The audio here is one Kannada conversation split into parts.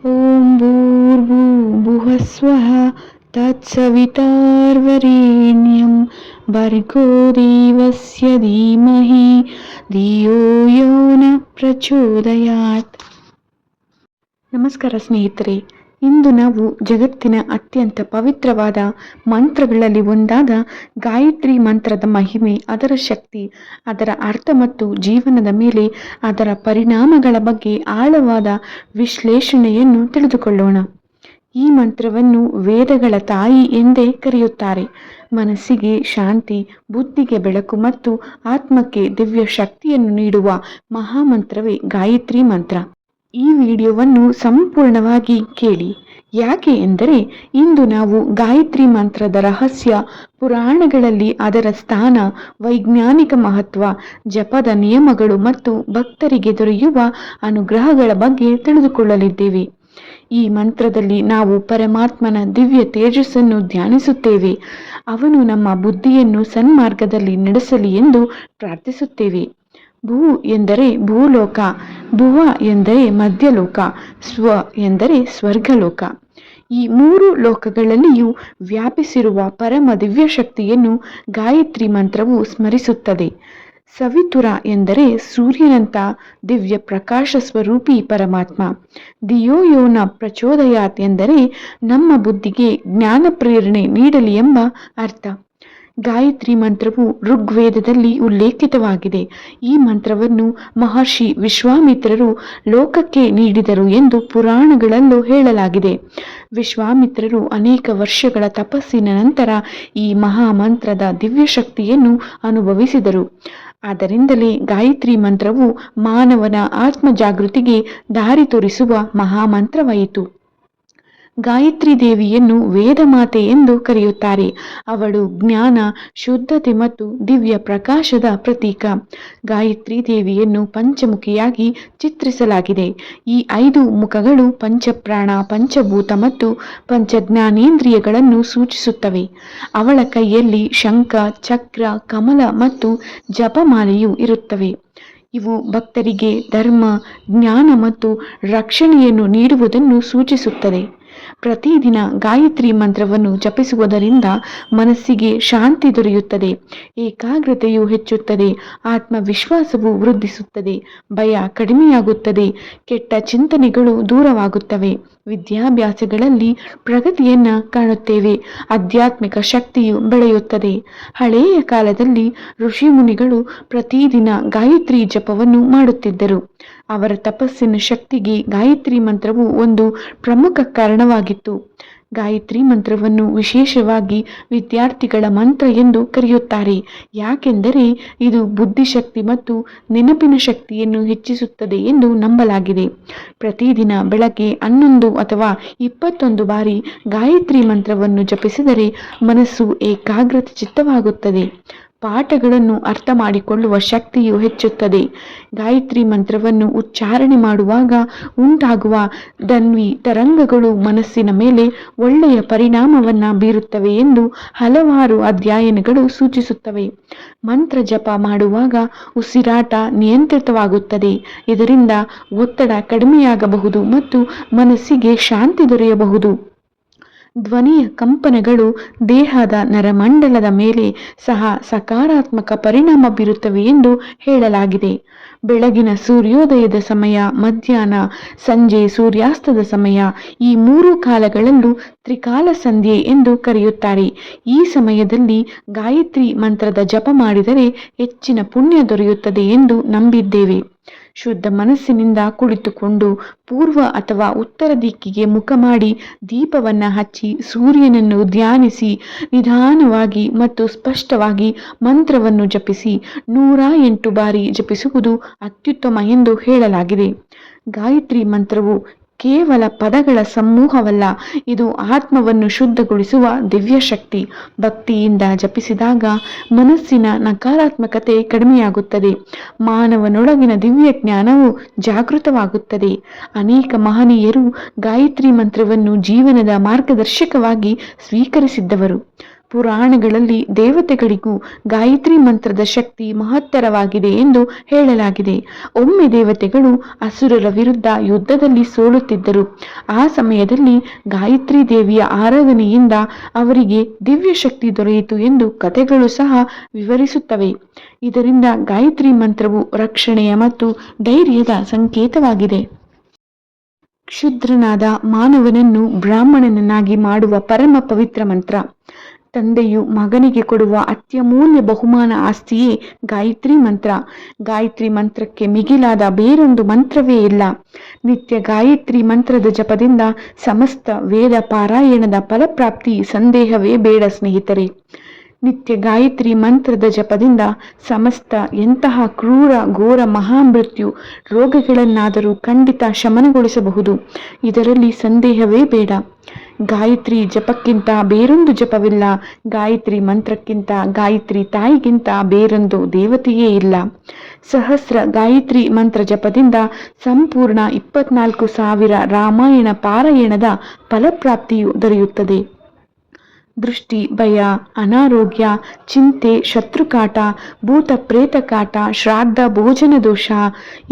ಓಂ ಭೂರ್ಭುವಃ ತತ್ಸವಿತುರ್ವರೆಣ್ಯಂ ಭರ್ಗೋ ದೇವಸ್ಯ ಧೀಮಹಿ ಧಿಯೋ ಯೋ ನ ಪ್ರಚೋದಯಾತ್. ನಮಸ್ಕಾರ ಸ್ನೇಹಿತರೆ, ಇಂದು ನಾವು ಜಗತ್ತಿನ ಅತ್ಯಂತ ಪವಿತ್ರವಾದ ಮಂತ್ರಗಳಲ್ಲಿ ಒಂದಾದ ಗಾಯತ್ರಿ ಮಂತ್ರದ ಮಹಿಮೆ, ಅದರ ಶಕ್ತಿ, ಅದರ ಅರ್ಥ ಮತ್ತು ಜೀವನದ ಮೇಲೆ ಅದರ ಪರಿಣಾಮಗಳ ಬಗ್ಗೆ ಆಳವಾದ ವಿಶ್ಲೇಷಣೆಯನ್ನು ತಿಳಿದುಕೊಳ್ಳೋಣ. ಈ ಮಂತ್ರವನ್ನು ವೇದಗಳ ತಾಯಿ ಎಂದೇ ಕರೆಯುತ್ತಾರೆ. ಮನಸ್ಸಿಗೆ ಶಾಂತಿ, ಬುದ್ಧಿಗೆ ಬೆಳಕು ಮತ್ತು ಆತ್ಮಕ್ಕೆ ದಿವ್ಯ ಶಕ್ತಿಯನ್ನು ನೀಡುವ ಮಹಾಮಂತ್ರವೇ ಗಾಯತ್ರಿ ಮಂತ್ರ. ಈ ವಿಡಿಯೋವನ್ನು ಸಂಪೂರ್ಣವಾಗಿ ಕೇಳಿ. ಯಾಕೆ ಎಂದರೆ ಇಂದು ನಾವು ಗಾಯತ್ರಿ ಮಂತ್ರದ ರಹಸ್ಯ, ಪುರಾಣಗಳಲ್ಲಿ ಅದರ ಸ್ಥಾನ, ವೈಜ್ಞಾನಿಕ ಮಹತ್ವ, ಜಪದ ನಿಯಮಗಳು ಮತ್ತು ಭಕ್ತರಿಗೆ ದೊರೆಯುವ ಅನುಗ್ರಹಗಳ ಬಗ್ಗೆ ತಿಳಿದುಕೊಳ್ಳಲಿದ್ದೇವೆ. ಈ ಮಂತ್ರದಲ್ಲಿ ನಾವು ಪರಮಾತ್ಮನ ದಿವ್ಯ ತೇಜಸ್ಸನ್ನು ಧ್ಯಾನಿಸುತ್ತೇವೆ. ಅವನು ನಮ್ಮ ಬುದ್ಧಿಯನ್ನು ಸನ್ಮಾರ್ಗದಲ್ಲಿ ನಡೆಸಲಿ ಎಂದು ಪ್ರಾರ್ಥಿಸುತ್ತೇವೆ. ಭೂ ಎಂದರೆ ಭೂಲೋಕ, ಭುವ ಎಂದರೆ ಮಧ್ಯಲೋಕ, ಸ್ವ ಎಂದರೆ ಸ್ವರ್ಗಲೋಕ. ಈ ಮೂರು ಲೋಕಗಳಲ್ಲಿಯೂ ವ್ಯಾಪಿಸಿರುವ ಪರಮ ದಿವ್ಯ ಶಕ್ತಿಯನ್ನು ಗಾಯತ್ರಿ ಮಂತ್ರವು ಸ್ಮರಿಸುತ್ತದೆ. ಸವಿತುರ ಎಂದರೆ ಸೂರ್ಯನಂತ ದಿವ್ಯ ಪ್ರಕಾಶ ಸ್ವರೂಪಿ ಪರಮಾತ್ಮ. ಧಿಯೋ ಯೋ ನ ಪ್ರಚೋದಯಾತ್ ಎಂದರೆ ನಮ್ಮ ಬುದ್ಧಿಗೆ ಜ್ಞಾನ ಪ್ರೇರಣೆ ನೀಡಲಿ ಎಂಬ ಅರ್ಥ. ಗಾಯತ್ರಿ ಮಂತ್ರವು ಋಗ್ವೇದದಲ್ಲಿ ಉಲ್ಲೇಖಿತವಾಗಿದೆ. ಈ ಮಂತ್ರವನ್ನು ಮಹರ್ಷಿ ವಿಶ್ವಾಮಿತ್ರರು ಲೋಕಕ್ಕೆ ನೀಡಿದರು ಎಂದು ಪುರಾಣಗಳಲ್ಲೂ ಹೇಳಲಾಗಿದೆ. ವಿಶ್ವಾಮಿತ್ರರು ಅನೇಕ ವರ್ಷಗಳ ತಪಸ್ಸಿನ ನಂತರ ಈ ಮಹಾಮಂತ್ರದ ದಿವ್ಯ ಶಕ್ತಿಯನ್ನು ಅನುಭವಿಸಿದರು. ಆದ್ದರಿಂದಲೇ ಗಾಯತ್ರಿ ಮಂತ್ರವು ಮಾನವನ ಆತ್ಮ ಜಾಗೃತಿಗೆ ದಾರಿ ತೋರಿಸುವ ಮಹಾಮಂತ್ರವಾಯಿತು. ಗಾಯತ್ರಿ ದೇವಿಯನ್ನು ವೇದಮಾತೆ ಎಂದು ಕರೆಯುತ್ತಾರೆ. ಅವಳು ಜ್ಞಾನ, ಶುದ್ಧತೆ ಮತ್ತು ದಿವ್ಯ ಪ್ರಕಾಶದ ಪ್ರತೀಕ. ಗಾಯತ್ರಿ ದೇವಿಯನ್ನು ಪಂಚಮುಖಿಯಾಗಿ ಚಿತ್ರಿಸಲಾಗಿದೆ. ಈ 5 ಮುಖಗಳು ಪಂಚಪ್ರಾಣ, ಪಂಚಭೂತ ಮತ್ತು ಪಂಚಜ್ಞಾನೇಂದ್ರಿಯಗಳನ್ನು ಸೂಚಿಸುತ್ತವೆ. ಅವಳ ಕೈಯಲ್ಲಿ ಶಂಖ, ಚಕ್ರ, ಕಮಲ ಮತ್ತು ಜಪಮಾಲೆಯು ಇರುತ್ತವೆ. ಇವು ಭಕ್ತರಿಗೆ ಧರ್ಮ, ಜ್ಞಾನ ಮತ್ತು ರಕ್ಷಣೆಯನ್ನು ನೀಡುವುದನ್ನು ಸೂಚಿಸುತ್ತದೆ. ಪ್ರತಿದಿನ ಗಾಯತ್ರಿ ಮಂತ್ರವನ್ನು ಜಪಿಸುವುದರಿಂದ ಮನಸ್ಸಿಗೆ ಶಾಂತಿ ದೊರೆಯುತ್ತದೆ, ಏಕಾಗ್ರತೆಯು ಹೆಚ್ಚುತ್ತದೆ, ಆತ್ಮವಿಶ್ವಾಸವು ವೃದ್ಧಿಸುತ್ತದೆ, ಭಯ ಕಡಿಮೆಯಾಗುತ್ತದೆ, ಕೆಟ್ಟ ಚಿಂತನೆಗಳು ದೂರವಾಗುತ್ತವೆ, ವಿದ್ಯಾಭ್ಯಾಸಗಳಲ್ಲಿ ಪ್ರಗತಿಯನ್ನ ಕಾಣುತ್ತೇವೆ, ಆಧ್ಯಾತ್ಮಿಕ ಶಕ್ತಿಯು ಬೆಳೆಯುತ್ತದೆ. ಹಳೆಯ ಕಾಲದಲ್ಲಿ ಋಷಿಮುನಿಗಳು ಪ್ರತಿದಿನ ಗಾಯತ್ರಿ ಜಪವನ್ನು ಮಾಡುತ್ತಿದ್ದರು. ಅವರ ತಪಸ್ಸಿನ ಶಕ್ತಿಗೆ ಗಾಯತ್ರಿ ಮಂತ್ರವು ಒಂದು ಪ್ರಮುಖ ಕಾರಣವಾಗಿತ್ತು. ಗಾಯತ್ರಿ ಮಂತ್ರವನ್ನು ವಿಶೇಷವಾಗಿ ವಿದ್ಯಾರ್ಥಿಗಳ ಮಂತ್ರ ಎಂದು ಕರೆಯುತ್ತಾರೆ. ಯಾಕೆಂದರೆ ಇದು ಬುದ್ಧಿಶಕ್ತಿ ಮತ್ತು ನೆನಪಿನ ಶಕ್ತಿಯನ್ನು ಹೆಚ್ಚಿಸುತ್ತದೆ ಎಂದು ನಂಬಲಾಗಿದೆ. ಪ್ರತಿದಿನ ಬೆಳಗ್ಗೆ 11 ಅಥವಾ 21 ಬಾರಿ ಗಾಯತ್ರಿ ಮಂತ್ರವನ್ನು ಜಪಿಸಿದರೆ ಮನಸ್ಸು ಏಕಾಗ್ರತೆ ಚಿತ್ತವಾಗುತ್ತದೆ. ಪಾಠಗಳನ್ನು ಅರ್ಥ ಮಾಡಿಕೊಳ್ಳುವ ಶಕ್ತಿಯು ಹೆಚ್ಚುತ್ತದೆ. ಗಾಯತ್ರಿ ಮಂತ್ರವನ್ನು ಉಚ್ಚಾರಣೆ ಮಾಡುವಾಗ ಉಂಟಾಗುವ ಧ್ವನಿ ತರಂಗಗಳು ಮನಸ್ಸಿನ ಮೇಲೆ ಒಳ್ಳೆಯ ಪರಿಣಾಮವನ್ನು ಬೀರುತ್ತವೆ ಎಂದು ಹಲವಾರು ಅಧ್ಯಯನಗಳು ಸೂಚಿಸುತ್ತವೆ. ಮಂತ್ರ ಜಪ ಮಾಡುವಾಗ ಉಸಿರಾಟ ನಿಯಂತ್ರಿತವಾಗುತ್ತದೆ. ಇದರಿಂದ ಒತ್ತಡ ಕಡಿಮೆಯಾಗಬಹುದು ಮತ್ತು ಮನಸ್ಸಿಗೆ ಶಾಂತಿ ದೊರೆಯಬಹುದು. ಧ್ವನಿಯ ಕಂಪನಗಳು ದೇಹದ ನರಮಂಡಲದ ಮೇಲೆ ಸಹ ಸಕಾರಾತ್ಮಕ ಪರಿಣಾಮ ಬೀರುತ್ತವೆ ಎಂದು ಹೇಳಲಾಗಿದೆ. ಬೆಳಗಿನ ಸೂರ್ಯೋದಯದ ಸಮಯ, ಮಧ್ಯಾಹ್ನ, ಸಂಜೆ ಸೂರ್ಯಾಸ್ತದ ಸಮಯ, ಈ 3 ಕಾಲಗಳಲ್ಲೂ ತ್ರಿಕಾಲ ಸಂಧ್ಯೆ ಎಂದು ಕರೆಯುತ್ತಾರೆ. ಈ ಸಮಯದಲ್ಲಿ ಗಾಯತ್ರಿ ಮಂತ್ರದ ಜಪ ಮಾಡಿದರೆ ಹೆಚ್ಚಿನ ಪುಣ್ಯ ದೊರೆಯುತ್ತದೆ ಎಂದು ನಂಬಿದ್ದೇವೆ. ಶುದ್ಧ ಮನಸ್ಸಿನಿಂದ ಕುಳಿತುಕೊಂಡು ಪೂರ್ವ ಅಥವಾ ಉತ್ತರ ದಿಕ್ಕಿಗೆ ಮುಖ ಮಾಡಿ ದೀಪವನ್ನ ಹಚ್ಚಿ ಸೂರ್ಯನನ್ನು ಧ್ಯಾನಿಸಿ ನಿಧಾನವಾಗಿ ಮತ್ತು ಸ್ಪಷ್ಟವಾಗಿ ಮಂತ್ರವನ್ನು ಜಪಿಸಿ 108 ಬಾರಿ ಜಪಿಸುವುದು ಅತ್ಯುತ್ತಮ ಎಂದು ಹೇಳಲಾಗಿದೆ. ಗಾಯತ್ರಿ ಮಂತ್ರವು ಕೇವಲ ಪದಗಳ ಸಮೂಹವಲ್ಲ, ಇದು ಆತ್ಮವನ್ನು ಶುದ್ಧಗೊಳಿಸುವ ದಿವ್ಯ ಶಕ್ತಿ. ಭಕ್ತಿಯಿಂದ ಜಪಿಸಿದಾಗ ಮನಸ್ಸಿನ ನಕಾರಾತ್ಮಕತೆ ಕಡಿಮೆಯಾಗುತ್ತದೆ, ಮಾನವನೊಳಗಿನ ದಿವ್ಯ ಜ್ಞಾನವು ಜಾಗೃತವಾಗುತ್ತದೆ. ಅನೇಕ ಮಹನೀಯರು ಗಾಯತ್ರಿ ಮಂತ್ರವನ್ನು ಜೀವನದ ಮಾರ್ಗದರ್ಶಕವಾಗಿ ಸ್ವೀಕರಿಸಿದ್ದವರು. ಪುರಾಣಗಳಲ್ಲಿ ದೇವತೆಗಳಿಗೂ ಗಾಯತ್ರಿ ಮಂತ್ರದ ಶಕ್ತಿ ಮಹತ್ತರವಾಗಿದೆ ಎಂದು ಹೇಳಲಾಗಿದೆ. ಒಮ್ಮೆ ದೇವತೆಗಳು ಅಸುರರ ವಿರುದ್ಧ ಯುದ್ಧದಲ್ಲಿ ಸೋಲುತ್ತಿದ್ದರು. ಆ ಸಮಯದಲ್ಲಿ ಗಾಯತ್ರಿ ದೇವಿಯ ಆರಾಧನೆಯಿಂದ ಅವರಿಗೆ ದಿವ್ಯ ಶಕ್ತಿ ದೊರೆಯಿತು ಎಂದು ಕಥೆಗಳು ಸಹ ವಿವರಿಸುತ್ತವೆ. ಇದರಿಂದ ಗಾಯತ್ರಿ ಮಂತ್ರವು ರಕ್ಷಣೆಯ ಮತ್ತು ಧೈರ್ಯದ ಸಂಕೇತವಾಗಿದೆ. ಕ್ಷುದ್ರನಾದ ಮಾನವನನ್ನು ಬ್ರಾಹ್ಮಣನನ್ನಾಗಿ ಮಾಡುವ ಪರಮ ಪವಿತ್ರ ಮಂತ್ರ. ತಂದೆಯು ಮಗನಿಗೆ ಕೊಡುವ ಅತ್ಯಮೂಲ್ಯ ಬಹುಮಾನ ಆಸ್ತಿಯೇ ಗಾಯತ್ರಿ ಮಂತ್ರ. ಗಾಯತ್ರಿ ಮಂತ್ರಕ್ಕೆ ಮಿಗಿಲಾದ ಬೇರೊಂದು ಮಂತ್ರವೇ ಇಲ್ಲ. ನಿತ್ಯ ಗಾಯತ್ರಿ ಮಂತ್ರದ ಜಪದಿಂದ ಸಮಸ್ತ ವೇದ ಪಾರಾಯಣದ ಫಲಪ್ರಾಪ್ತಿ ಸಂದೇಹವೇ ಬೇಡ ಸ್ನೇಹಿತರೆ. ನಿತ್ಯ ಗಾಯತ್ರಿ ಮಂತ್ರದ ಜಪದಿಂದ ಸಮಸ್ತ ಎಂತಹ ಕ್ರೂರ ಘೋರ ಮಹಾಮೃತ್ಯು ರೋಗಗಳನ್ನಾದರೂ ಖಂಡಿತ ಶಮನಗೊಳಿಸಬಹುದು. ಇದರಲ್ಲಿ ಸಂದೇಹವೇ ಬೇಡ. ಗಾಯತ್ರಿ ಜಪಕ್ಕಿಂತ ಬೇರೊಂದು ಜಪವಿಲ್ಲ. ಗಾಯತ್ರಿ ಮಂತ್ರಕ್ಕಿಂತ ಗಾಯತ್ರಿ ತಾಯಿಗಿಂತ ಬೇರೊಂದು ದೇವತೆಯೇ ಇಲ್ಲ. ಸಹಸ್ರ ಗಾಯತ್ರಿ ಮಂತ್ರ ಜಪದಿಂದ ಸಂಪೂರ್ಣ 24,000 ರಾಮಾಯಣ ಪಾರಾಯಣದ ಫಲಪ್ರಾಪ್ತಿಯು ದೊರೆಯುತ್ತದೆ. ದೃಷ್ಟಿ, ಭಯ, ಅನಾರೋಗ್ಯ, ಚಿಂತೆ, ಶತ್ರುಕಾಟ, ಭೂತ ಪ್ರೇತ ಕಾಟ, ಶ್ರಾದ್ದ ಭೋಜನ ದೋಷ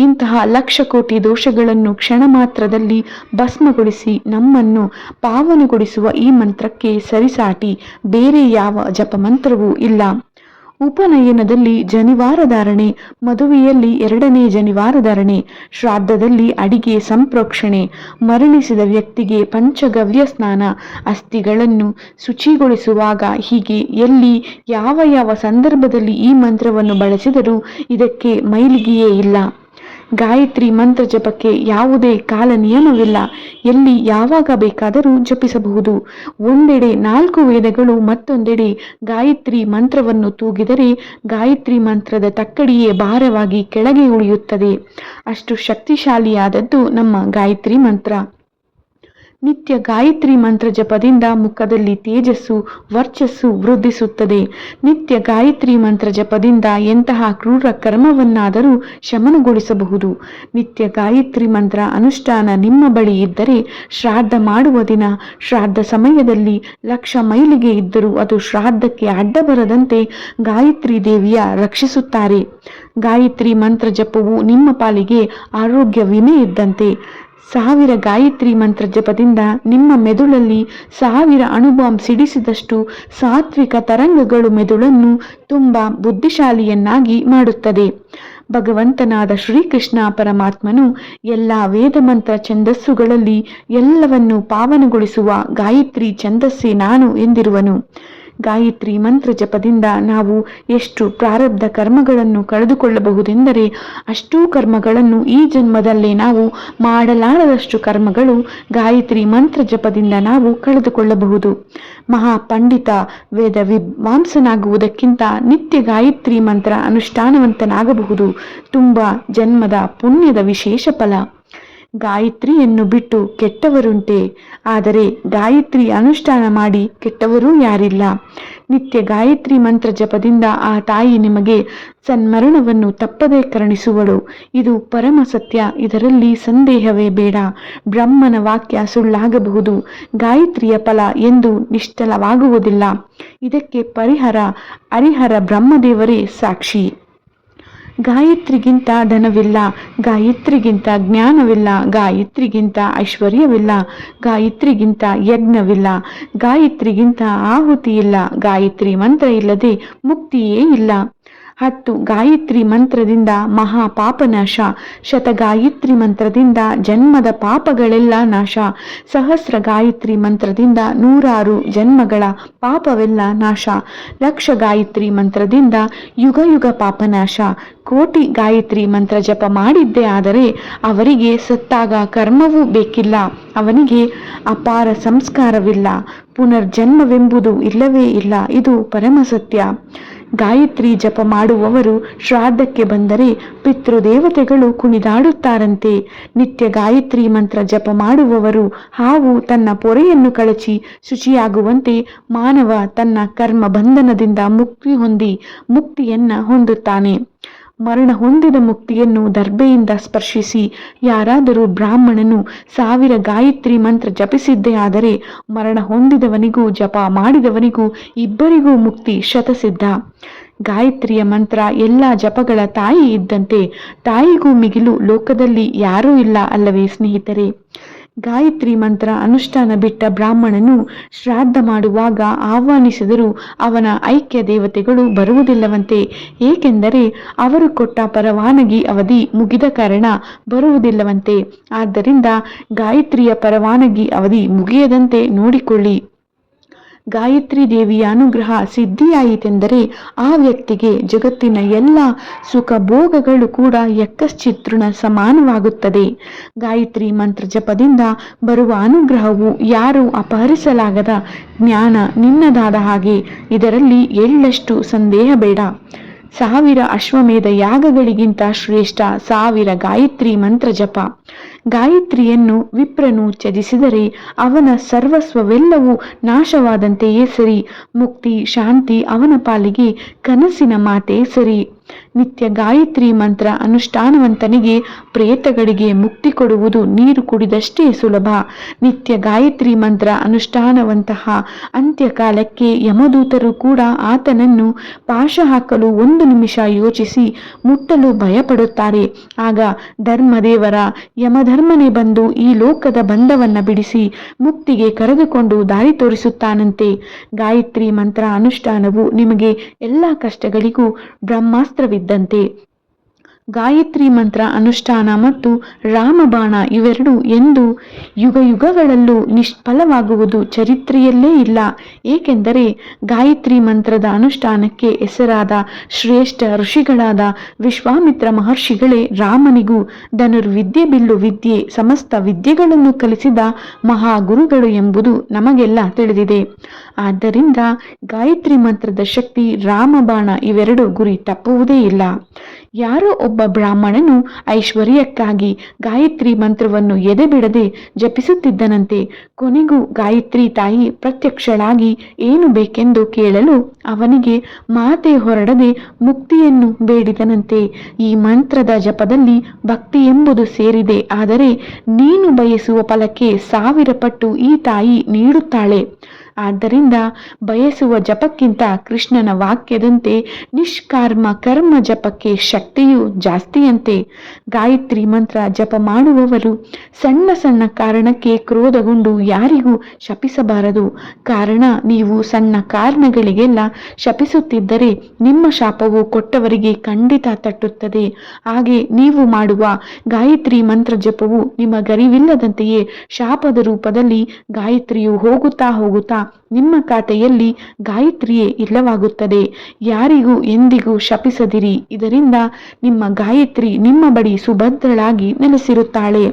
ಇಂತಹ ಲಕ್ಷ ಕೋಟಿ ದೋಷಗಳನ್ನು ಕ್ಷಣ ಮಾತ್ರದಲ್ಲಿ ಭಸ್ಮಗೊಳಿಸಿ ನಮ್ಮನ್ನು ಪಾವನಗೊಳಿಸುವ ಈ ಮಂತ್ರಕ್ಕೆ ಸರಿಸಾಟಿ ಬೇರೆ ಯಾವ ಜಪಮಂತ್ರವೂ ಇಲ್ಲ. ಉಪನಯನದಲ್ಲಿ ಜನಿವಾರ ಧಾರಣೆ, ಮದುವೆಯಲ್ಲಿ 2ನೇ ಜನಿವಾರ ಧಾರಣೆ, ಶ್ರಾದ್ದದಲ್ಲಿ ಅಡಿಗೆ ಸಂಪ್ರೋಕ್ಷಣೆ, ಮರಣಿಸಿದ ವ್ಯಕ್ತಿಗೆ ಪಂಚಗವ್ಯ ಸ್ನಾನ, ಅಸ್ಥಿಗಳನ್ನು ಶುಚಿಗೊಳಿಸುವಾಗ ಹೀಗೆ ಎಲ್ಲಿ ಯಾವ ಸಂದರ್ಭದಲ್ಲಿ ಈ ಮಂತ್ರವನ್ನು ಬಳಸಿದರೂ ಇದಕ್ಕೆ ಮೈಲಿಗೆಯೇ ಇಲ್ಲ. ಗಾಯತ್ರಿ ಮಂತ್ರ ಜಪಕ್ಕೆ ಯಾವುದೇ ಕಾಲ ನಿಯಮವಿಲ್ಲ. ಎಲ್ಲಿ ಯಾವಾಗ ಬೇಕಾದರೂ ಜಪಿಸಬಹುದು. ಒಂದೆಡೆ 4 ವೇದಗಳು, ಮತ್ತೊಂದೆಡೆ ಗಾಯತ್ರಿ ಮಂತ್ರವನ್ನು ತೂಗಿದರೆ ಗಾಯತ್ರಿ ಮಂತ್ರದ ತಕ್ಕಡಿಯೇ ಭಾರವಾಗಿ ಕೆಳಗೆ ಉಳಿಯುತ್ತದೆ. ಅಷ್ಟು ಶಕ್ತಿಶಾಲಿಯಾದದ್ದು ನಮ್ಮ ಗಾಯತ್ರಿ ಮಂತ್ರ. ನಿತ್ಯ ಗಾಯತ್ರಿ ಮಂತ್ರ ಜಪದಿಂದ ಮುಖದಲ್ಲಿ ತೇಜಸ್ಸು, ವರ್ಚಸ್ಸು ವೃದ್ಧಿಸುತ್ತದೆ. ನಿತ್ಯ ಗಾಯತ್ರಿ ಮಂತ್ರ ಜಪದಿಂದ ಎಂತಹ ಕ್ರೂರ ಕರ್ಮವನ್ನಾದರೂ ಶಮನಗೊಳಿಸಬಹುದು. ನಿತ್ಯ ಗಾಯತ್ರಿ ಮಂತ್ರ ಅನುಷ್ಠಾನ ನಿಮ್ಮ ಬಳಿ ಇದ್ದರೆ ಶ್ರಾದ್ದ ಮಾಡುವ ದಿನ, ಶ್ರಾದ್ದ ಸಮಯದಲ್ಲಿ 1,00,000 ಮೈಲಿಗೆ ಇದ್ದರೂ ಅದು ಶ್ರಾದ್ದಕ್ಕೆ ಅಡ್ಡ ಬರದಂತೆ ಗಾಯತ್ರಿ ದೇವಿಯ ರಕ್ಷಿಸುತ್ತಾರೆ. ಗಾಯತ್ರಿ ಮಂತ್ರ ಜಪವು ನಿಮ್ಮ ಪಾಲಿಗೆ ಆರೋಗ್ಯ ವಿಮೆ ಇದ್ದಂತೆ. 1000 ಗಾಯತ್ರಿ ಮಂತ್ರ ಜಪದಿಂದ ನಿಮ್ಮ ಮೆದುಳಲ್ಲಿ 1000 ಅಣುಬಾಂಬ್ ಸಿಡಿಸಿದಷ್ಟು ಸಾತ್ವಿಕ ತರಂಗಗಳು ಮೆದುಳನ್ನು ತುಂಬಾ ಬುದ್ಧಿಶಾಲಿಯನ್ನಾಗಿ ಮಾಡುತ್ತದೆ. ಭಗವಂತನಾದ ಶ್ರೀಕೃಷ್ಣ ಪರಮಾತ್ಮನು ಎಲ್ಲ ವೇದ ಮಂತ್ರ ಛಂದಸ್ಸುಗಳಲ್ಲಿ ಎಲ್ಲವನ್ನು ಪಾವನಗೊಳಿಸುವ ಗಾಯತ್ರಿ ಛಂದಸ್ಸೇ ನಾನು ಎಂದಿರುವನು. ಗಾಯತ್ರಿ ಮಂತ್ರ ಜಪದಿಂದ ನಾವು ಎಷ್ಟು ಪ್ರಾರಬ್ಧ ಕರ್ಮಗಳನ್ನು ಕಳೆದುಕೊಳ್ಳಬಹುದೆಂದರೆ ಅಷ್ಟೂ ಕರ್ಮಗಳನ್ನು ಈ ಜನ್ಮದಲ್ಲೇ ನಾವು ಮಾಡಲಾರದಷ್ಟು ಕರ್ಮಗಳು ಗಾಯತ್ರಿ ಮಂತ್ರ ಜಪದಿಂದ ನಾವು ಕಳೆದುಕೊಳ್ಳಬಹುದು. ಮಹಾಪಂಡಿತ ವೇದ ವಿದ್ವಾಂಸನಾಗುವುದಕ್ಕಿಂತ ನಿತ್ಯ ಗಾಯತ್ರಿ ಮಂತ್ರ ಅನುಷ್ಠಾನವಂತನಾಗಬಹುದು. ತುಂಬಾ ಜನ್ಮದ ಪುಣ್ಯದ ವಿಶೇಷ ಫಲ. ಗಾಯತ್ರಿಯನ್ನು ಬಿಟ್ಟು ಕೆಟ್ಟವರುಂಟೆ, ಆದರೆ ಗಾಯತ್ರಿ ಅನುಷ್ಠಾನ ಮಾಡಿ ಕೆಟ್ಟವರೂ ಯಾರಿಲ್ಲ. ನಿತ್ಯ ಗಾಯತ್ರಿ ಮಂತ್ರ ಜಪದಿಂದ ಆ ತಾಯಿ ನಿಮಗೆ ಸನ್ಮರಣವನ್ನು ತಪ್ಪದೇ ಕರುಣಿಸುವಳು. ಇದು ಪರಮ ಸತ್ಯ. ಇದರಲ್ಲಿ ಸಂದೇಹವೇ ಬೇಡ. ಬ್ರಹ್ಮನ ವಾಕ್ಯ ಸುಳ್ಳಾಗಬಹುದು, ಗಾಯತ್ರಿಯ ಫಲ ಎಂದು ನಿಷ್ಠಲವಾಗುವುದಿಲ್ಲ. ಇದಕ್ಕೆ ಪರಿಹಾರ ಹರಿಹರ ಬ್ರಹ್ಮದೇವರೇ ಸಾಕ್ಷಿ. ಗಾಯತ್ರಿಗಿಂತ ಧನವಿಲ್ಲ, ಗಾಯತ್ರಿಗಿಂತ ಜ್ಞಾನವಿಲ್ಲ, ಗಾಯತ್ರಿಗಿಂತ ಐಶ್ವರ್ಯವಿಲ್ಲ, ಗಾಯತ್ರಿಗಿಂತ ಯಜ್ಞವಿಲ್ಲ, ಗಾಯತ್ರಿಗಿಂತ ಆಹುತಿ ಇಲ್ಲ. ಗಾಯತ್ರಿ ಮಂತ್ರ ಇಲ್ಲದೆ ಮುಕ್ತಿಯೇ ಇಲ್ಲ. 10 ಗಾಯತ್ರಿ ಮಂತ್ರದಿಂದ ಮಹಾಪಾಪನಾಶ, ಶತಗಾಯತ್ರಿ ಮಂತ್ರದಿಂದ ಜನ್ಮದ ಪಾಪಗಳೆಲ್ಲ ನಾಶ, ಸಹಸ್ರ ಗಾಯತ್ರಿ ಮಂತ್ರದಿಂದ 100 ಜನ್ಮಗಳ ಪಾಪವೆಲ್ಲ ನಾಶ, 1,00,000 ಗಾಯತ್ರಿ ಮಂತ್ರದಿಂದ ಯುಗ ಯುಗ ಪಾಪನಾಶ. 1,000,000 ಗಾಯತ್ರಿ ಮಂತ್ರ ಜಪ ಮಾಡಿದ್ದೇ ಆದರೆ ಅವರಿಗೆ ಸತ್ತಾಗ ಕರ್ಮವೂ ಬೇಕಿಲ್ಲ, ಅವನಿಗೆ ಅಪಾರ ಸಂಸ್ಕಾರವಿಲ್ಲ, ಪುನರ್ಜನ್ಮವೆಂಬುದು ಇಲ್ಲವೇ ಇಲ್ಲ. ಇದು ಪರಮ ಸತ್ಯ. ಗಾಯತ್ರಿ ಜಪ ಮಾಡುವವರು ಶ್ರಾದ್ದಕ್ಕೆ ಬಂದರೆ ಪಿತೃದೇವತೆಗಳು ಕುಣಿದಾಡುತ್ತಾರಂತೆ. ನಿತ್ಯ ಗಾಯತ್ರಿ ಮಂತ್ರ ಜಪ ಮಾಡುವವರು ಹಾವು ತನ್ನ ಪೊರೆಯನ್ನು ಕಳಚಿ ಶುಚಿಯಾಗುವಂತೆ ಮಾನವ ತನ್ನ ಕರ್ಮ ಬಂಧನದಿಂದ ಮುಕ್ತಿ ಹೊಂದಿ ಮುಕ್ತಿಯನ್ನ ಹೊಂದುತ್ತಾನೆ. ಮರಣ ಹೊಂದಿದ ಮುಕ್ತಿಯನ್ನು ದರ್ಬೆಯಿಂದ ಸ್ಪರ್ಶಿಸಿ ಯಾರಾದರೂ ಬ್ರಾಹ್ಮಣನು 1000 ಗಾಯತ್ರಿ ಮಂತ್ರ ಜಪಿಸಿದ್ದೇ ಆದರೆ ಮರಣ ಹೊಂದಿದವನಿಗೂ ಜಪ ಮಾಡಿದವನಿಗೂ ಇಬ್ಬರಿಗೂ ಮುಕ್ತಿ ಶತಸಿದ್ಧ. ಗಾಯತ್ರಿಯ ಮಂತ್ರ ಎಲ್ಲ ಜಪಗಳ ತಾಯಿ ಇದ್ದಂತೆ. ತಾಯಿಗೂ ಮಿಗಿಲು ಲೋಕದಲ್ಲಿ ಯಾರೂ ಇಲ್ಲ ಅಲ್ಲವೇ ಸ್ನೇಹಿತರೆ? ಗಾಯತ್ರಿ ಮಂತ್ರ ಅನುಷ್ಠಾನ ಬಿಟ್ಟ ಬ್ರಾಹ್ಮಣನು ಶ್ರಾದ್ದ ಮಾಡುವಾಗ ಆಹ್ವಾನಿಸಿದರೂ ಅವನ ಐಕ್ಯ ದೇವತೆಗಳು ಬರುವುದಿಲ್ಲವಂತೆ. ಏಕೆಂದರೆ ಅವರು ಕೊಟ್ಟ ಪರವಾನಗಿ ಅವಧಿ ಮುಗಿದ ಕಾರಣ ಬರುವುದಿಲ್ಲವಂತೆ. ಆದ್ದರಿಂದ ಗಾಯತ್ರಿಯ ಪರವಾನಗಿ ಅವಧಿ ಮುಗಿಯದಂತೆ ನೋಡಿಕೊಳ್ಳಿ. ಗಾಯತ್ರಿ ದೇವಿಯ ಅನುಗ್ರಹ ಸಿದ್ಧಿಯಾಯಿತೆಂದರೆ ಆ ವ್ಯಕ್ತಿಗೆ ಜಗತ್ತಿನ ಎಲ್ಲ ಸುಖ ಭೋಗಗಳು ಕೂಡ ಯಕ್ಕಶ್ಚಿತೃಣ ಸಮಾನವಾಗುತ್ತದೆ. ಗಾಯತ್ರಿ ಮಂತ್ರ ಜಪದಿಂದ ಬರುವ ಅನುಗ್ರಹವು ಯಾರೂ ಅಪಹರಿಸಲಾಗದ ಜ್ಞಾನ ನಿನ್ನದಾದ ಹಾಗೆ. ಇದರಲ್ಲಿ ಎಳ್ಳಷ್ಟು ಸಂದೇಹ ಬೇಡ. 1000 ಅಶ್ವಮೇಧ ಯಾಗಗಳಿಗಿಂತ ಶ್ರೇಷ್ಠ 1000 ಗಾಯತ್ರಿ ಮಂತ್ರ ಜಪ. ಗಾಯತ್ರಿಯನ್ನು ವಿಪ್ರನು ತ್ಯಜಿಸಿದರೆ ಅವನ ಸರ್ವಸ್ವವೆಲ್ಲವೂ ನಾಶವಾದಂತೆಯೇ ಸರಿ. ಮುಕ್ತಿ ಶಾಂತಿ ಅವನ ಪಾಲಿಗೆ ಕನಸಿನ ಮಾತೇ ಸರಿ. ನಿತ್ಯ ಗಾಯತ್ರಿ ಮಂತ್ರ ಅನುಷ್ಠಾನವಂತನಿಗೆ ಪ್ರೇತಗಳಿಗೆ ಮುಕ್ತಿ ಕೊಡುವುದು ನೀರು ಕುಡಿದಷ್ಟೇ ಸುಲಭ. ನಿತ್ಯ ಗಾಯತ್ರಿ ಮಂತ್ರ ಅನುಷ್ಠಾನವಂತಹ ಅಂತ್ಯಕಾಲಕ್ಕೆ ಯಮದೂತರು ಕೂಡ ಆತನನ್ನು ಪಾಶ ಹಾಕಲು 1 ನಿಮಿಷ ಯೋಚಿಸಿ ಮುಟ್ಟಲು ಭಯಪಡುತ್ತಾರೆ. ಆಗ ಧರ್ಮದೇವರ ಯಮಧರ್ಮನೇ ಬಂದು ಈ ಲೋಕದ ಬಂಧವನ್ನ ಬಿಡಿಸಿ ಮುಕ್ತಿಗೆ ಕರೆದುಕೊಂಡು ದಾರಿ ತೋರಿಸುತ್ತಾನಂತೆ. ಗಾಯತ್ರಿ ಮಂತ್ರ ಅನುಷ್ಠಾನವು ನಿಮಗೆ ಎಲ್ಲ ಕಷ್ಟಗಳಿಗೂ ಬ್ರಹ್ಮಾಸ್ತ್ರವಿದ್ದಂತೆ. ಗಾಯತ್ರಿ ಮಂತ್ರ ಅನುಷ್ಠಾನ ಮತ್ತು ರಾಮಬಾಣ ಇವೆರಡು ಎಂದು ಯುಗಯುಗಗಳಲ್ಲೂ ನಿಷ್ಫಲವಾಗುವುದು ಚರಿತ್ರೆಯಲ್ಲೇ ಇಲ್ಲ. ಏಕೆಂದರೆ ಗಾಯತ್ರಿ ಮಂತ್ರದ ಅನುಷ್ಠಾನಕ್ಕೆ ಹೆಸರಾದ ಶ್ರೇಷ್ಠ ಋಷಿಗಳಾದ ವಿಶ್ವಾಮಿತ್ರ ಮಹರ್ಷಿಗಳೇ ರಾಮನಿಗೂ ಧನುರ್ವಿದ್ಯೆ ಬಿಲ್ಲು ವಿದ್ಯೆ ಸಮಸ್ತ ವಿದ್ಯೆಗಳನ್ನು ಕಲಿಸಿದ ಮಹಾಗುರುಗಳು ಎಂಬುದು ನಮಗೆಲ್ಲ ತಿಳಿದಿದೆ. ಆದ್ದರಿಂದ ಗಾಯತ್ರಿ ಮಂತ್ರದ ಶಕ್ತಿ ರಾಮಬಾಣ ಇವೆರಡು ಗುರಿ ತಪ್ಪುವುದೇ ಇಲ್ಲ. ಯಾರೋ ಒಬ್ಬ ಬ್ರಾಹ್ಮಣನು ಐಶ್ವರ್ಯಕ್ಕಾಗಿ ಗಾಯತ್ರಿ ಮಂತ್ರವನ್ನು ಎದೆಬಿಡದೆ ಜಪಿಸುತ್ತಿದ್ದನಂತೆ. ಕೊನೆಗೂ ಗಾಯತ್ರಿ ತಾಯಿ ಪ್ರತ್ಯಕ್ಷಳಾಗಿ ಏನು ಬೇಕೆಂದು ಕೇಳಲು ಅವನಿಗೆ ಮಾತೆ ಹೊರಡದೆ ಮುಕ್ತಿಯನ್ನು ಬೇಡಿದನಂತೆ. ಈ ಮಂತ್ರದ ಜಪದಲ್ಲಿ ಭಕ್ತಿ ಎಂಬುದು ಸೇರಿದೆ. ಆದರೆ ನೀನು ಬಯಸುವ ಫಲಕ್ಕೆ 1000 ಪಟ್ಟು ಈ ತಾಯಿ ನೀಡುತ್ತಾಳೆ. ಆದ್ದರಿಂದ ಬಯಸುವ ಜಪಕ್ಕಿಂತ ಕೃಷ್ಣನ ವಾಕ್ಯದಂತೆ ನಿಷ್ಕಾರ್ಮ ಕರ್ಮ ಜಪಕ್ಕೆ ಶಕ್ತಿಯು ಜಾಸ್ತಿಯಂತೆ. ಗಾಯತ್ರಿ ಮಂತ್ರ ಜಪ ಮಾಡುವವರು ಸಣ್ಣ ಸಣ್ಣ ಕಾರಣಕ್ಕೆ ಕ್ರೋಧಗೊಂಡು ಯಾರಿಗೂ ಶಪಿಸಬಾರದು. ಕಾರಣ ನೀವು ಸಣ್ಣ ಕಾರಣಗಳಿಗೆಲ್ಲ ಶಪಿಸುತ್ತಿದ್ದರೆ ನಿಮ್ಮ ಶಾಪವು ಕೊಟ್ಟವರಿಗೆ ಖಂಡಿತ ತಟ್ಟುತ್ತದೆ. ಹಾಗೆ ನೀವು ಮಾಡುವ ಗಾಯತ್ರಿ ಮಂತ್ರ ಜಪವು ನಿಮಗರಿವಿಲ್ಲದಂತೆಯೇ ಶಾಪದ ರೂಪದಲ್ಲಿ ಗಾಯತ್ರಿಯು ಹೋಗುತ್ತಾ ಹೋಗುತ್ತಾ ನಿಮ್ಮ ಖಾತೆಯಲ್ಲಿ ಗಾಯತ್ರಿಯೇ ಇಲ್ಲವಾಗುತ್ತದೆ. ಯಾರಿಗೂ ಎಂದಿಗೂ ಶಪಿಸದಿರಿ. ಇದರಿಂದ ನಿಮ್ಮ ಗಾಯತ್ರಿ ನಿಮ್ಮ ಬಳಿ ಸುಭದ್ರಳಾಗಿ ನೆಲೆಸಿರುತ್ತಾಳೆ.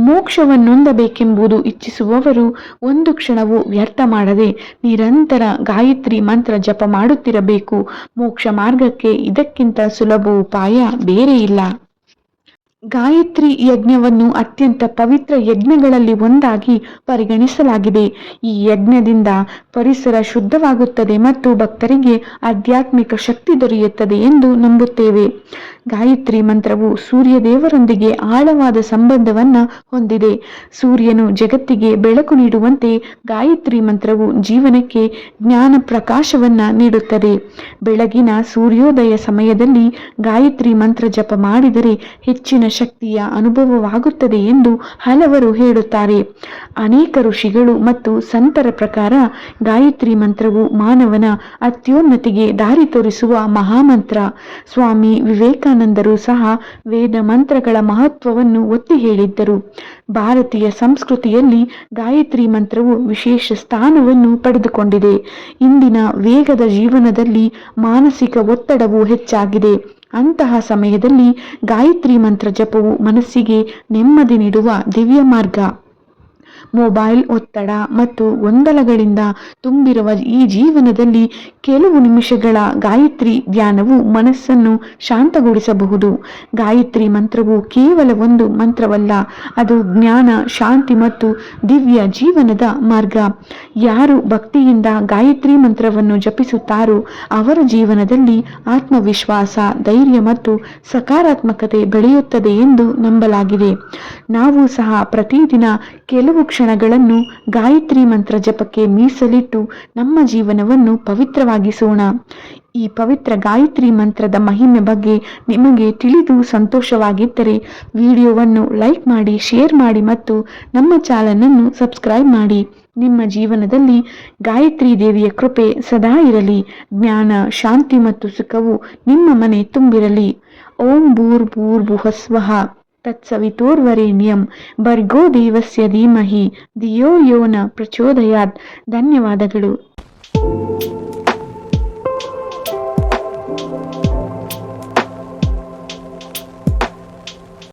ಮೋಕ್ಷವನ್ನೊಂದಬೇಕೆಂಬುದು ಇಚ್ಛಿಸುವವರು ಒಂದು ಕ್ಷಣವೂ ವ್ಯರ್ಥ ಮಾಡದೆ ನಿರಂತರ ಗಾಯತ್ರಿ ಮಂತ್ರ ಜಪ ಮಾಡುತ್ತಿರಬೇಕು. ಮೋಕ್ಷ ಮಾರ್ಗಕ್ಕೆ ಇದಕ್ಕಿಂತ ಸುಲಭ ಉಪಾಯ ಬೇರೆ ಇಲ್ಲ. ಗಾಯತ್ರಿ ಯಜ್ಞವನ್ನು ಅತ್ಯಂತ ಪವಿತ್ರ ಯಜ್ಞಗಳಲ್ಲಿ ಒಂದಾಗಿ ಪರಿಗಣಿಸಲಾಗಿದೆ. ಈ ಯಜ್ಞದಿಂದ ಪರಿಸರ ಶುದ್ಧವಾಗುತ್ತದೆ ಮತ್ತು ಭಕ್ತರಿಗೆ ಆಧ್ಯಾತ್ಮಿಕ ಶಕ್ತಿ ದೊರೆಯುತ್ತದೆ ಎಂದು ನಂಬುತ್ತೇವೆ. ಗಾಯತ್ರಿ ಮಂತ್ರವು ಸೂರ್ಯದೇವರೊಂದಿಗೆ ಆಳವಾದ ಸಂಬಂಧವನ್ನ ಹೊಂದಿದೆ. ಸೂರ್ಯನು ಜಗತ್ತಿಗೆ ಬೆಳಕು ನೀಡುವಂತೆ ಗಾಯತ್ರಿ ಮಂತ್ರವು ಜೀವನಕ್ಕೆ ಜ್ಞಾನ ಪ್ರಕಾಶವನ್ನ ನೀಡುತ್ತದೆ. ಬೆಳಗಿನ ಸೂರ್ಯೋದಯ ಸಮಯದಲ್ಲಿ ಗಾಯತ್ರಿ ಮಂತ್ರ ಜಪ ಮಾಡಿದರೆ ಹೆಚ್ಚಿನ ಶಕ್ತಿಯ ಅನುಭವವಾಗುತ್ತದೆ ಎಂದು ಹಲವರು ಹೇಳುತ್ತಾರೆ. ಅನೇಕ ಋಷಿಗಳು ಮತ್ತು ಸಂತರ ಪ್ರಕಾರ ಗಾಯತ್ರಿ ಮಂತ್ರವು ಮಾನವನ ಅತ್ಯುನ್ನತಿಗೆ ದಾರಿ ತೋರಿಸುವ ಮಹಾಮಂತ್ರ. ಸ್ವಾಮಿ ವಿವೇಕಾನಂದರು ಸಹ ವೇದ ಮಂತ್ರಗಳ ಮಹತ್ವವನ್ನು ಒತ್ತಿ ಹೇಳಿದ್ದರು. ಭಾರತೀಯ ಸಂಸ್ಕೃತಿಯಲ್ಲಿ ಗಾಯತ್ರಿ ಮಂತ್ರವು ವಿಶೇಷ ಸ್ಥಾನವನ್ನು ಪಡೆದುಕೊಂಡಿದೆ. ಇಂದಿನ ವೇಗದ ಜೀವನದಲ್ಲಿ ಮಾನಸಿಕ ಒತ್ತಡವು ಹೆಚ್ಚಾಗಿದೆ. ಅಂತಹ ಸಮಯದಲ್ಲಿ ಗಾಯತ್ರಿ ಮಂತ್ರ ಜಪವು ಮನಸ್ಸಿಗೆ ನೆಮ್ಮದಿ ನೀಡುವ ದಿವ್ಯ ಮಾರ್ಗ. ಮೊಬೈಲ್ ಒತ್ತಡ ಮತ್ತು ಗೊಂದಲಗಳಿಂದ ತುಂಬಿರುವ ಈ ಜೀವನದಲ್ಲಿ ಕೆಲವು ನಿಮಿಷಗಳ ಗಾಯತ್ರಿ ಧ್ಯಾನವು ಮನಸ್ಸನ್ನು ಶಾಂತಗೊಳಿಸಬಹುದು. ಗಾಯತ್ರಿ ಮಂತ್ರವು ಕೇವಲ ಒಂದು ಮಂತ್ರವಲ್ಲ, ಅದು ಜ್ಞಾನ, ಶಾಂತಿ ಮತ್ತು ದಿವ್ಯ ಜೀವನದ ಮಾರ್ಗ. ಯಾರು ಭಕ್ತಿಯಿಂದ ಗಾಯತ್ರಿ ಮಂತ್ರವನ್ನು ಜಪಿಸುತ್ತಾರೋ ಅವರ ಜೀವನದಲ್ಲಿ ಆತ್ಮವಿಶ್ವಾಸ, ಧೈರ್ಯ ಮತ್ತು ಸಕಾರಾತ್ಮಕತೆ ಬೆಳೆಯುತ್ತದೆ ಎಂದು ನಂಬಲಾಗಿದೆ. ನಾವು ಸಹ ಪ್ರತಿದಿನ ಕೆಲವು ಕ್ಷಣಗಳನ್ನು ಗಾಯತ್ರಿ ಮಂತ್ರ ಜಪಕ್ಕೆ ಮೀಸಲಿಟ್ಟು ನಮ್ಮ ಜೀವನವನ್ನು ಪವಿತ್ರವಾಗಿಸೋಣ. ಈ ಪವಿತ್ರ ಗಾಯತ್ರಿ ಮಂತ್ರದ ಮಹಿಮೆ ಬಗ್ಗೆ ನಿಮಗೆ ತಿಳಿದು ಸಂತೋಷವಾಗಿದ್ದರೆ ವಿಡಿಯೋವನ್ನು ಲೈಕ್ ಮಾಡಿ, ಶೇರ್ ಮಾಡಿ ಮತ್ತು ನಮ್ಮ ಚಾನಲನ್ನು ಸಬ್ಸ್ಕ್ರೈಬ್ ಮಾಡಿ. ನಿಮ್ಮ ಜೀವನದಲ್ಲಿ ಗಾಯತ್ರಿ ದೇವಿಯ ಕೃಪೆ ಸದಾ ಇರಲಿ. ಜ್ಞಾನ, ಶಾಂತಿ ಮತ್ತು ಸುಖವು ನಿಮ್ಮ ಮನೆ ತುಂಬಿರಲಿ. ಓಂ ಭೂರ್ಭುವಃ ಸ್ವಃ ತತ್ಸವಿತುರ್ವರೆಣ್ಯಂ ಭರ್ಗೋ ದೇವಸ್ಯ ಧೀಮಹಿ ಧಿಯೋ ಯೋ ನ ಪ್ರಚೋದಯಾತ್. ಧನ್ಯವಾದಗಳು.